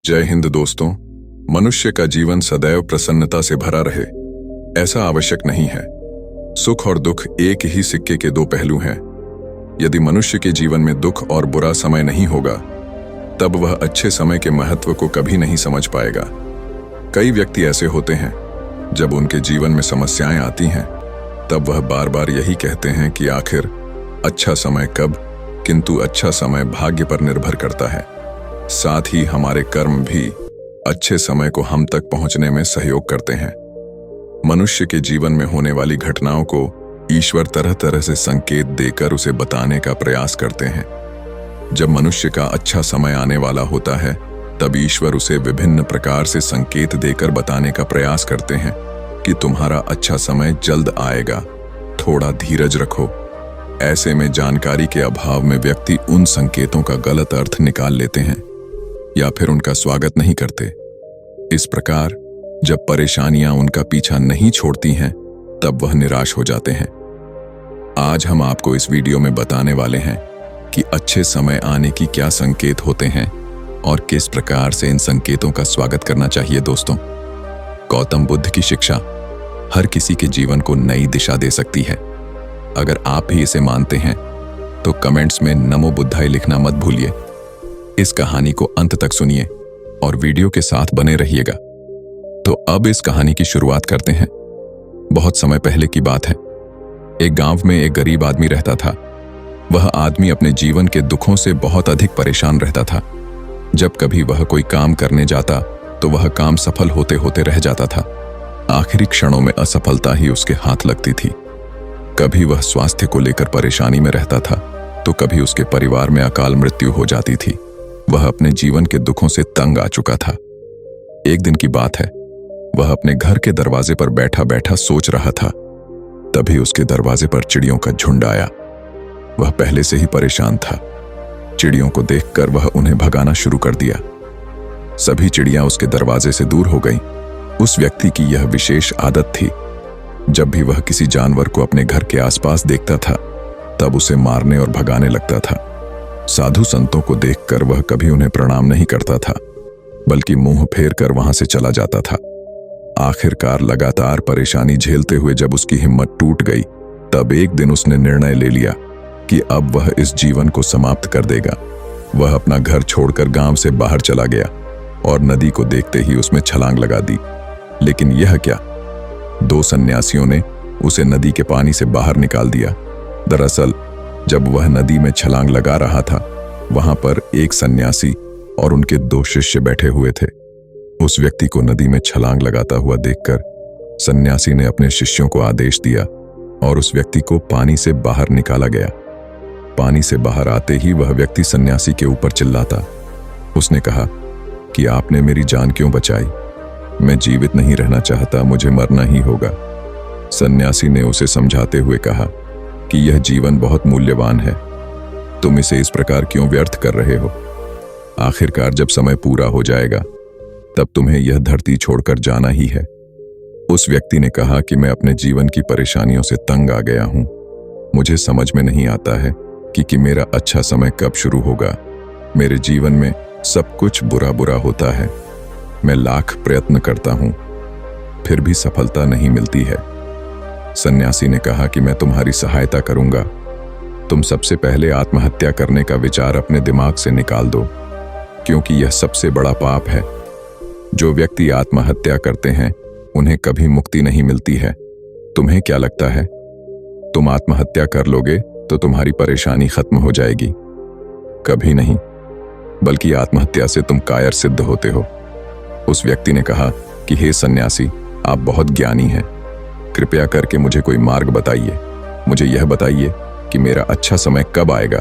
जय हिंद दोस्तों। मनुष्य का जीवन सदैव प्रसन्नता से भरा रहे, ऐसा आवश्यक नहीं है। सुख और दुख एक ही सिक्के के दो पहलू हैं। यदि मनुष्य के जीवन में दुख और बुरा समय नहीं होगा, तब वह अच्छे समय के महत्व को कभी नहीं समझ पाएगा। कई व्यक्ति ऐसे होते हैं, जब उनके जीवन में समस्याएं आती हैं, तब वह बार बार यही कहते हैं कि आखिर अच्छा समय कब, किंतु अच्छा समय भाग्य पर निर्भर करता है। साथ ही हमारे कर्म भी अच्छे समय को हम तक पहुंचने में सहयोग करते हैं। मनुष्य के जीवन में होने वाली घटनाओं को ईश्वर तरह तरह से संकेत देकर उसे बताने का प्रयास करते हैं। जब मनुष्य का अच्छा समय आने वाला होता है, तब ईश्वर उसे विभिन्न प्रकार से संकेत देकर बताने का प्रयास करते हैं कि तुम्हारा अच्छा समय जल्द आएगा, थोड़ा धीरज रखो। ऐसे में जानकारी के अभाव में व्यक्ति उन संकेतों का गलत अर्थ निकाल लेते हैं या फिर उनका स्वागत नहीं करते। इस प्रकार जब परेशानियां उनका पीछा नहीं छोड़ती हैं, तब वह निराश हो जाते हैं। आज हम आपको इस वीडियो में बताने वाले हैं कि अच्छे समय आने की क्या संकेत होते हैं और किस प्रकार से इन संकेतों का स्वागत करना चाहिए। दोस्तों, गौतम बुद्ध की शिक्षा हर किसी के जीवन को नई दिशा दे सकती है। अगर आप भी इसे मानते हैं तो कमेंट्स में नमो बुद्धाय लिखना मत भूलिए। इस कहानी को अंत तक सुनिए और वीडियो के साथ बने रहिएगा। तो अब इस कहानी की शुरुआत करते हैं। बहुत समय पहले की बात है। एक गांव में एक गरीब आदमी रहता था। वह आदमी अपने जीवन के दुखों से बहुत अधिक परेशान रहता था। जब कभी वह कोई काम करने जाता तो वह काम सफल होते होते रह जाता था। आखिरी क्षणों में असफलता ही उसके हाथ लगती थी। कभी वह स्वास्थ्य को लेकर परेशानी में रहता था तो कभी उसके परिवार में अकाल मृत्यु हो जाती थी। वह अपने जीवन के दुखों से तंग आ चुका था। एक दिन की बात है, वह अपने घर के दरवाजे पर बैठा बैठा सोच रहा था। तभी उसके दरवाजे पर चिड़ियों का झुंड आया। वह पहले से ही परेशान था। चिड़ियों को देखकर वह उन्हें भगाना शुरू कर दिया। सभी चिड़ियां उसके दरवाजे से दूर हो गईं। उस व्यक्ति की यह विशेष आदत थी, जब भी वह किसी जानवर को अपने घर के आसपास देखता था, तब उसे मारने और भगाने लगता था। साधु संतों को देखकर वह कभी उन्हें प्रणाम नहीं करता था, बल्कि मुंह फेर कर वहां से चला जाता था। आखिरकार लगातार परेशानी झेलते हुए जब उसकी हिम्मत टूट गई, तब एक दिन उसने निर्णय ले लिया कि अब वह इस जीवन को समाप्त कर देगा। वह अपना घर छोड़कर गांव से बाहर चला गया और नदी को देखते ही उसमें छलांग लगा दी। लेकिन यह क्या, दो सन्यासियों ने उसे नदी के पानी से बाहर निकाल दिया। दरअसल जब वह नदी में छलांग लगा रहा था, वहां पर एक सन्यासी और उनके दो शिष्य बैठे हुए थे। उस व्यक्ति को नदी में छलांग लगाता हुआ देखकर सन्यासी ने अपने शिष्यों को आदेश दिया और उस व्यक्ति को पानी से बाहर निकाला गया। पानी से बाहर आते ही वह व्यक्ति सन्यासी के ऊपर चिल्लाता। उसने कहा कि आपने मेरी जान क्यों बचाई? मैं जीवित नहीं रहना चाहता, मुझे मरना ही होगा। सन्यासी ने उसे समझाते हुए कहा कि यह जीवन बहुत मूल्यवान है, तुम इसे इस प्रकार क्यों व्यर्थ कर रहे हो? आखिरकार जब समय पूरा हो जाएगा, तब तुम्हें यह धरती छोड़कर जाना ही है। उस व्यक्ति ने कहा कि मैं अपने जीवन की परेशानियों से तंग आ गया हूं। मुझे समझ में नहीं आता है कि मेरा अच्छा समय कब शुरू होगा। मेरे जीवन में सब कुछ बुरा बुरा होता है। मैं लाख प्रयत्न करता हूं, फिर भी सफलता नहीं मिलती है। सन्यासी ने कहा कि मैं तुम्हारी सहायता करूंगा। तुम सबसे पहले आत्महत्या करने का विचार अपने दिमाग से निकाल दो, क्योंकि यह सबसे बड़ा पाप है। जो व्यक्ति आत्महत्या करते हैं, उन्हें कभी मुक्ति नहीं मिलती है। तुम्हें क्या लगता है, तुम आत्महत्या कर लोगे तो तुम्हारी परेशानी खत्म हो जाएगी? कभी नहीं, बल्कि आत्महत्या से तुम कायर सिद्ध होते हो। उस व्यक्ति ने कहा कि हे सन्यासी, आप बहुत ज्ञानी हैं, कृपया करके मुझे कोई मार्ग बताइए। मुझे यह बताइए कि मेरा अच्छा समय कब आएगा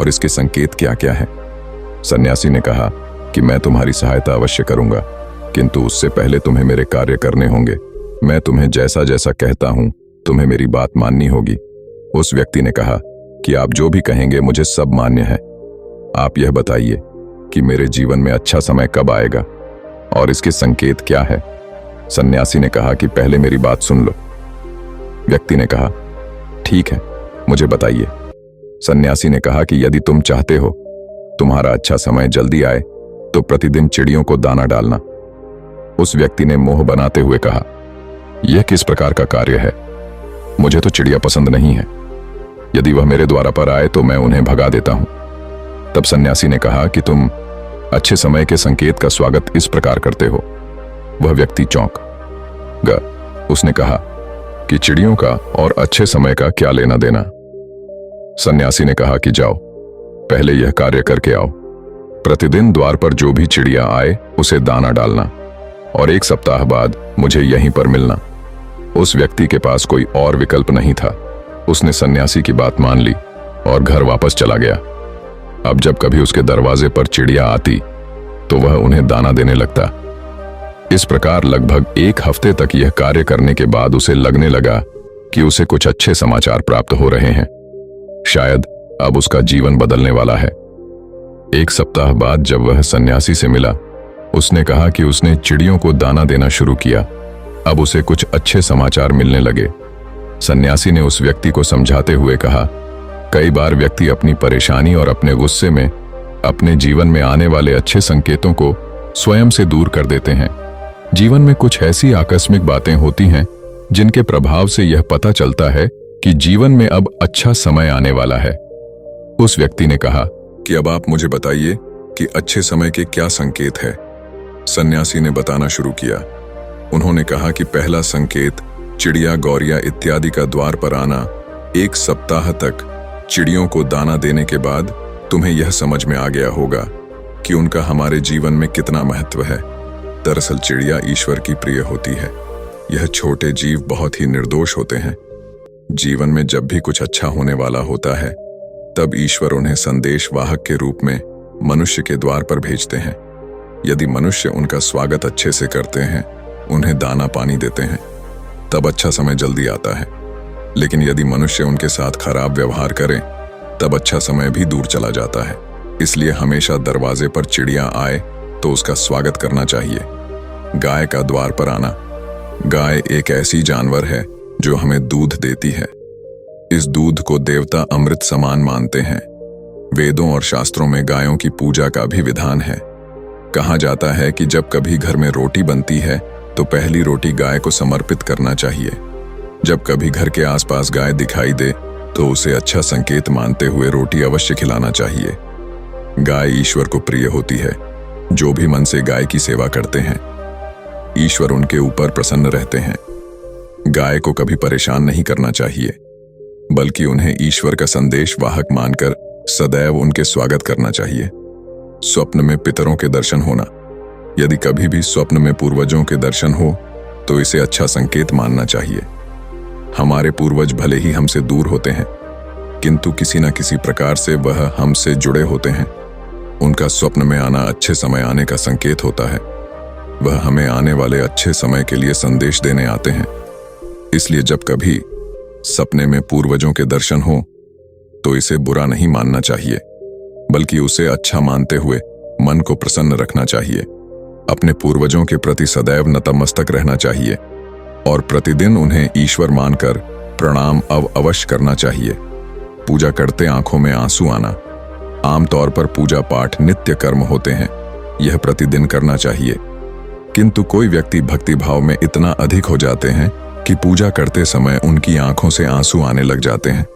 और इसके संकेत क्या क्या हैं। सन्यासी ने कहा कि मैं तुम्हारी सहायता अवश्य करूंगा, किंतु उससे पहले तुम्हें मेरे कार्य करने होंगे। मैं तुम्हें जैसा जैसा कहता हूं, तुम्हें मेरी बात माननी होगी। उस व्यक्ति ने कहा कि आप जो भी कहेंगे मुझे सब मान्य है। आप यह बताइए कि मेरे जीवन में अच्छा समय कब आएगा और इसके संकेत क्या है। सन्यासी ने कहा कि पहले मेरी बात सुन लो। व्यक्ति ने कहा ठीक है, मुझे बताइए। सन्यासी ने कहा कि यदि तुम चाहते हो तुम्हारा अच्छा समय जल्दी आए, तो प्रतिदिन चिड़ियों को दाना डालना। उस व्यक्ति ने मुंह बनाते हुए कहा, यह किस प्रकार का कार्य है? मुझे तो चिड़िया पसंद नहीं है। यदि वह मेरे द्वार पर आए तो मैं उन्हें भगा देता हूं। तब सन्यासी ने कहा कि तुम अच्छे समय के संकेत का स्वागत इस प्रकार करते हो। वह व्यक्ति चौंक गया। उसने कहा कि चिड़ियों का और अच्छे समय का क्या लेना देना। सन्यासी ने कहा कि जाओ, पहले यह कार्य करके आओ। प्रतिदिन द्वार पर जो भी चिड़िया आए उसे दाना डालना और 1 सप्ताह बाद मुझे यहीं पर मिलना। उस व्यक्ति के पास कोई और विकल्प नहीं था। उसने सन्यासी की बात मान ली और घर वापस चला गया। अब जब कभी उसके दरवाजे पर चिड़िया आती तो वह उन्हें दाना देने लगता। इस प्रकार लगभग 1 हफ्ते तक यह कार्य करने के बाद उसे लगने लगा कि उसे कुछ अच्छे समाचार प्राप्त हो रहे हैं। शायद अब उसका जीवन बदलने वाला है। 1 सप्ताह बाद जब वह सन्यासी से मिला, उसने कहा कि उसने चिड़ियों को दाना देना शुरू किया। अब उसे कुछ अच्छे समाचार मिलने लगे। सन्यासी ने उस व्यक्ति को समझाते हुए कहा, कई बार व्यक्ति अपनी परेशानी और अपने गुस्से में अपने जीवन में आने वाले अच्छे संकेतों को स्वयं से दूर कर देते हैं। जीवन में कुछ ऐसी आकस्मिक बातें होती हैं जिनके प्रभाव से यह पता चलता है कि जीवन में अब अच्छा समय आने वाला है। उस व्यक्ति ने कहा कि अब आप मुझे बताइए कि अच्छे समय के क्या संकेत है। सन्यासी ने बताना शुरू किया। उन्होंने कहा कि पहला संकेत चिड़िया, गौरिया इत्यादि का द्वार पर आना। 1 सप्ताह तक चिड़ियों को दाना देने के बाद तुम्हें यह समझ में आ गया होगा कि उनका हमारे जीवन में कितना महत्व है। दरअसल चिड़िया ईश्वर की प्रिय होती है। यह छोटे जीव बहुत ही निर्दोष होते हैं। जीवन में जब भी कुछ अच्छा होने वाला होता है तब ईश्वर उन्हें संदेश वाहक के रूप में मनुष्य के द्वार पर भेजते हैं। यदि मनुष्य उनका स्वागत अच्छे से करते हैं, उन्हें दाना पानी देते हैं, तब अच्छा समय जल्दी आता है। लेकिन यदि मनुष्य उनके साथ खराब व्यवहार करें तब अच्छा समय भी दूर चला जाता है। इसलिए हमेशा दरवाजे पर चिड़िया आए तो उसका स्वागत करना चाहिए। गाय का द्वार पर आना। गाय एक ऐसी जानवर है जो हमें दूध देती है। इस दूध को देवता अमृत समान मानते हैं। वेदों और शास्त्रों में गायों की पूजा का भी विधान है। कहा जाता है कि जब कभी घर में रोटी बनती है तो पहली रोटी गाय को समर्पित करना चाहिए। जब कभी घर के आसपास गाय दिखाई दे तो उसे अच्छा संकेत मानते हुए रोटी अवश्य खिलाना चाहिए। गाय ईश्वर को प्रिय होती है। जो भी मन से गाय की सेवा करते हैं, ईश्वर उनके ऊपर प्रसन्न रहते हैं। गाय को कभी परेशान नहीं करना चाहिए, बल्कि उन्हें ईश्वर का संदेश वाहक मानकर सदैव उनके स्वागत करना चाहिए। स्वप्न में पितरों के दर्शन होना। यदि कभी भी स्वप्न में पूर्वजों के दर्शन हो तो इसे अच्छा संकेत मानना चाहिए। हमारे पूर्वज भले ही हमसे दूर होते हैं, किंतु किसी न किसी प्रकार से वह हमसे जुड़े होते हैं। उनका स्वप्न में आना अच्छे समय आने का संकेत होता है। वह हमें आने वाले अच्छे समय के लिए संदेश देने आते हैं। इसलिए जब कभी सपने में पूर्वजों के दर्शन हो तो इसे बुरा नहीं मानना चाहिए, बल्कि उसे अच्छा मानते हुए मन को प्रसन्न रखना चाहिए। अपने पूर्वजों के प्रति सदैव नतमस्तक रहना चाहिए और प्रतिदिन उन्हें ईश्वर मानकर प्रणाम अवश्य करना चाहिए। पूजा करते आंखों में आंसू आना। आमतौर पर पूजा पाठ नित्य कर्म होते हैं, यह प्रतिदिन करना चाहिए। किंतु कोई व्यक्ति भक्ति भाव में इतना अधिक हो जाते हैं कि पूजा करते समय उनकी आंखों से आंसू आने लग जाते हैं।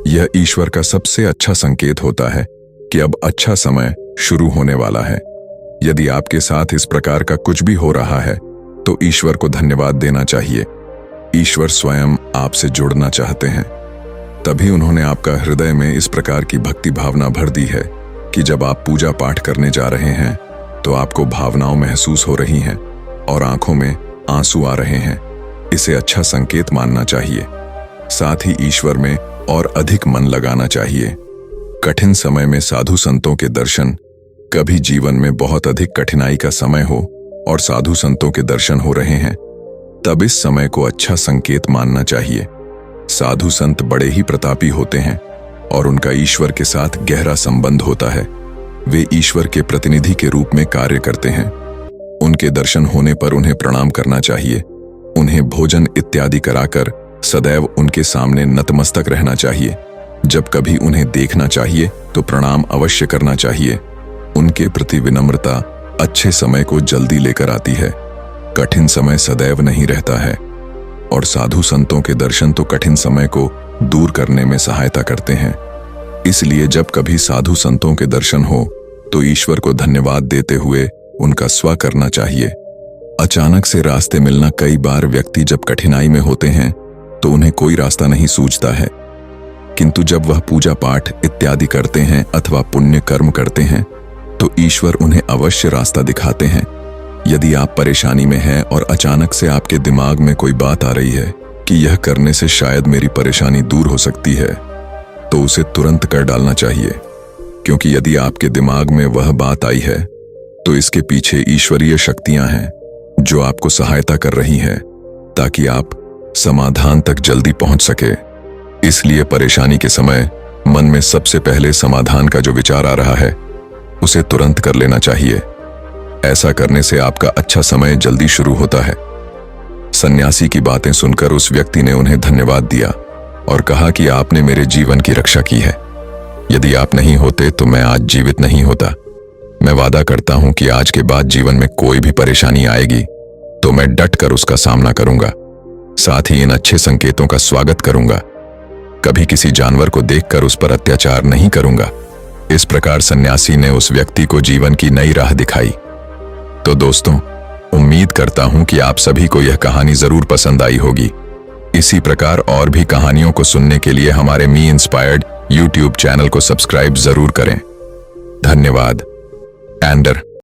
यह ईश्वर का सबसे अच्छा संकेत होता है कि अब अच्छा समय शुरू होने वाला है। यदि आपके साथ इस प्रकार का कुछ भी हो रहा है तो ईश्वर को धन्यवाद देना चाहिए। ईश्वर स्वयं आपसे जुड़ना चाहते हैं, तभी उन्होंने आपका हृदय में इस प्रकार की भक्ति भावना भर दी है कि जब आप पूजा पाठ करने जा रहे हैं तो आपको भावनाओं महसूस हो रही हैं और आंखों में आंसू आ रहे हैं। इसे अच्छा संकेत मानना चाहिए। साथ ही ईश्वर में और अधिक मन लगाना चाहिए। कठिन समय में साधु संतों के दर्शन। कभी जीवन में बहुत अधिक कठिनाई का समय हो और साधु संतों के दर्शन हो रहे हैं, तब इस समय को अच्छा संकेत मानना चाहिए। साधु संत बड़े ही प्रतापी होते हैं और उनका ईश्वर के साथ गहरा संबंध होता है। वे ईश्वर के प्रतिनिधि के रूप में कार्य करते हैं। उनके दर्शन होने पर उन्हें प्रणाम करना चाहिए। उन्हें भोजन इत्यादि कराकर सदैव उनके सामने नतमस्तक रहना चाहिए। जब कभी उन्हें देखना चाहिए तो प्रणाम अवश्य करना चाहिए। उनके प्रति विनम्रता अच्छे समय को जल्दी लेकर आती है। कठिन समय सदैव नहीं रहता है और साधु संतों के दर्शन तो कठिन समय को दूर करने में सहायता करते हैं। इसलिए जब कभी साधु संतों के दर्शन हो तो ईश्वर को धन्यवाद देते हुए उनका स्वा करना चाहिए। अचानक से रास्ते मिलना, कई बार व्यक्ति जब कठिनाई में होते हैं तो उन्हें कोई रास्ता नहीं सूझता है, किंतु जब वह पूजा पाठ इत्यादि करते हैं अथवा पुण्य कर्म करते हैं तो ईश्वर उन्हें अवश्य रास्ता दिखाते हैं। यदि आप परेशानी में हैं और अचानक से आपके दिमाग में कोई बात आ रही है कि यह करने से शायद मेरी परेशानी दूर हो सकती है, तो उसे तुरंत कर डालना चाहिए, क्योंकि यदि आपके दिमाग में वह बात आई है तो इसके पीछे ईश्वरीय शक्तियां हैं जो आपको सहायता कर रही हैं ताकि आप समाधान तक जल्दी पहुंच सके। इसलिए परेशानी के समय मन में सबसे पहले समाधान का जो विचार आ रहा है उसे तुरंत कर लेना चाहिए। ऐसा करने से आपका अच्छा समय जल्दी शुरू होता है। सन्यासी की बातें सुनकर उस व्यक्ति ने उन्हें धन्यवाद दिया और कहा कि आपने मेरे जीवन की रक्षा की है। यदि आप नहीं होते तो मैं आज जीवित नहीं होता। मैं वादा करता हूं कि आज के बाद जीवन में कोई भी परेशानी आएगी तो मैं डट कर उसका सामना करूंगा, साथ ही इन अच्छे संकेतों का स्वागत करूंगा। कभी किसी जानवर को देखकर उस पर अत्याचार नहीं करूंगा। इस प्रकार सन्यासी ने उस व्यक्ति को जीवन की नई राह दिखाई। तो दोस्तों, उम्मीद करता हूं कि आप सभी को यह कहानी जरूर पसंद आई होगी। इसी प्रकार और भी कहानियों को सुनने के लिए हमारे मी इंस्पायर्ड यूट्यूब चैनल को सब्सक्राइब जरूर करें। धन्यवाद। एंडर।